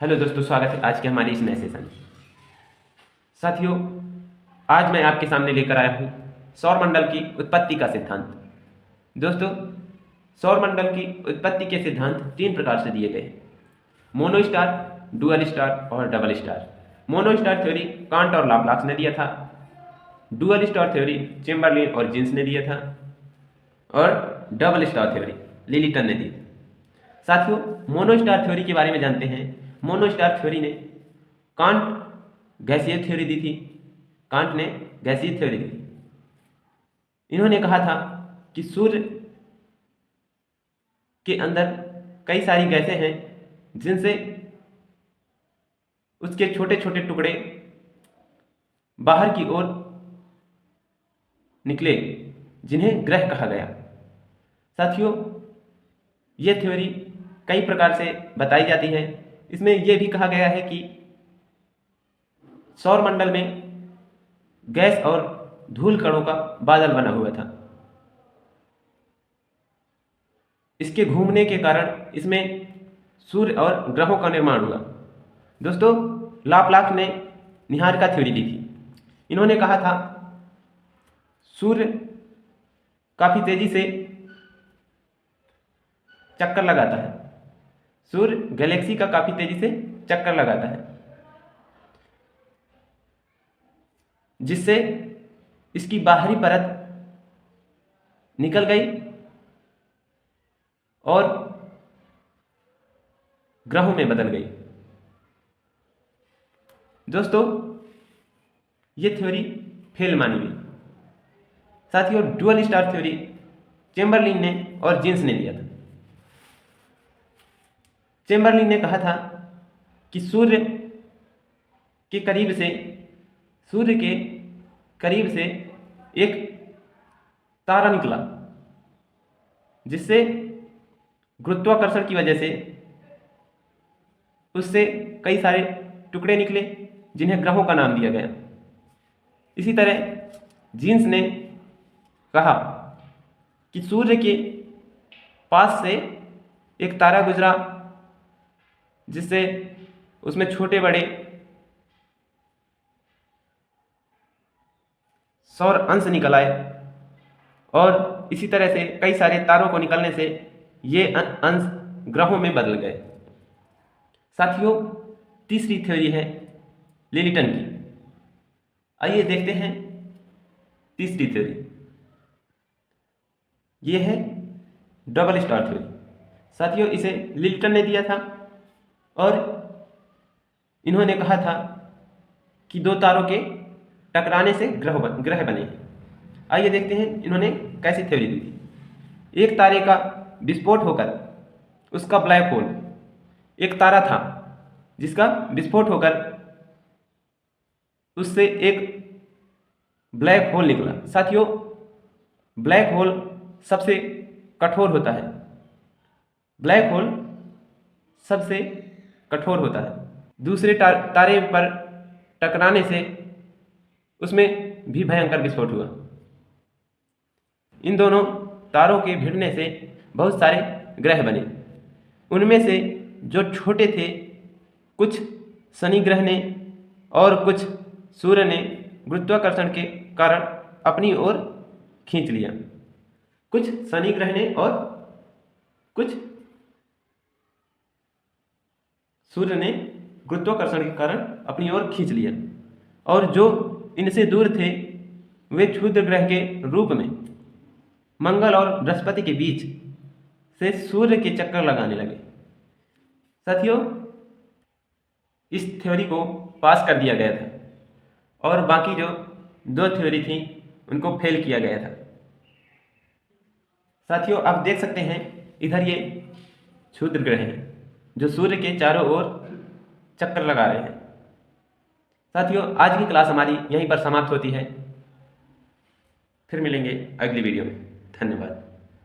Hello दोस्तों, स्वागत है आज के हमारे इस नए सेशन में। साथियों, आज मैं आपके सामने लेकर आया हूँ सौरमंडल की उत्पत्ति का सिद्धांत। दोस्तों, सौरमंडल की उत्पत्ति के सिद्धांत तीन प्रकार से दिए गए हैं: मोनो स्टार, डुअल स्टार और double star. Mono star theory can't और लाप्लास ने दिया था। डुअल स्टार थ्योरी चेम्बरलिन और जीन्स ने दिया था। और डबल स्टार थ्योरी लिलिटन ने दी। साथियों, मोनो स्टार थ्योरी के बारे में जानते हैं। मोनो स्टार थ्योरी ने कांट गैसीय थ्योरी दी थी। कांट ने गैसीय थ्योरी दी थी। इन्होंने कहा था कि सूर्य के अंदर कई सारी गैसें हैं जिनसे उसके छोटे छोटे टुकड़े बाहर की ओर निकले, जिन्हें ग्रह कहा गया। साथियों, यह थ्योरी कई प्रकार से बताई जाती है। इसमें यह भी कहा गया है कि सौरमंडल में गैस और धूल कणों का बादल बना हुआ था। इसके घूमने के कारण इसमें सूर्य और ग्रहों का निर्माण हुआ। दोस्तों, लाप्लास ने निहारिका थ्योरी दी थी। इन्होंने कहा था सूर्य काफी तेजी से चक्कर लगाता है। सूर्य गैलेक्सी का काफी तेजी से चक्कर लगाता है, जिससे इसकी बाहरी परत निकल गई और ग्रहों में बदल गई। दोस्तों, ये थ्योरी फेल मानी गई। साथियों, डुअल स्टार थ्योरी चेम्बरलिन ने और जीन्स ने दिया था। चेम्बरलिन ने कहा था कि सूर्य के करीब से एक तारा निकला, जिससे गुरुत्वाकर्षण की वजह से उससे कई सारे टुकड़े निकले, जिन्हें ग्रहों का नाम दिया गया। इसी तरह जीन्स ने कहा कि सूर्य के पास से एक तारा गुजरा, जिससे उसमें छोटे बड़े सौर अंश निकल आए, और इसी तरह से कई सारे तारों को निकलने से ये अंश ग्रहों में बदल गए। साथियों, तीसरी थ्योरी है लिलिटन की। आइए देखते हैं तीसरी थ्योरी। ये है डबल स्टार थ्योरी। साथियों, इसे लिलिटन ने दिया था और इन्होंने कहा था कि दो तारों के टकराने से ग्रह बने। आइए देखते हैं इन्होंने कैसी थ्योरी दी थी। एक तारे का विस्फोट होकर उसका ब्लैक होल, एक तारा था जिसका विस्फोट होकर उससे एक ब्लैक होल निकला। साथियों, ब्लैक होल सबसे कठोर होता है। ब्लैक होल सबसे कठोर होता है। दूसरे तारे पर टकराने से उसमें भी भयंकर विस्फोट हुआ। इन दोनों तारों के भिड़ने से बहुत सारे ग्रह बने। उनमें से जो छोटे थे, कुछ शनि ग्रह ने और कुछ सूर्य ने गुरुत्वाकर्षण के कारण अपनी ओर खींच लिया। कुछ शनि ग्रह ने और कुछ सूर्य ने गुरुत्वाकर्षण के कारण अपनी ओर खींच लिया, और जो इनसे दूर थे वे क्षुद्र ग्रह के रूप में मंगल और बृहस्पति के बीच से सूर्य के चक्कर लगाने लगे। साथियों, इस थ्योरी को पास कर दिया गया था और बाकी जो दो थ्योरी थी उनको फेल किया गया था। साथियों, आप देख सकते हैं इधर ये क्षुद्र ग्रह हैं जो सूर्य के चारों ओर चक्कर लगा रहे हैं। साथियों, आज की क्लास हमारी यहीं पर समाप्त होती है। फिर मिलेंगे अगली वीडियो में। धन्यवाद।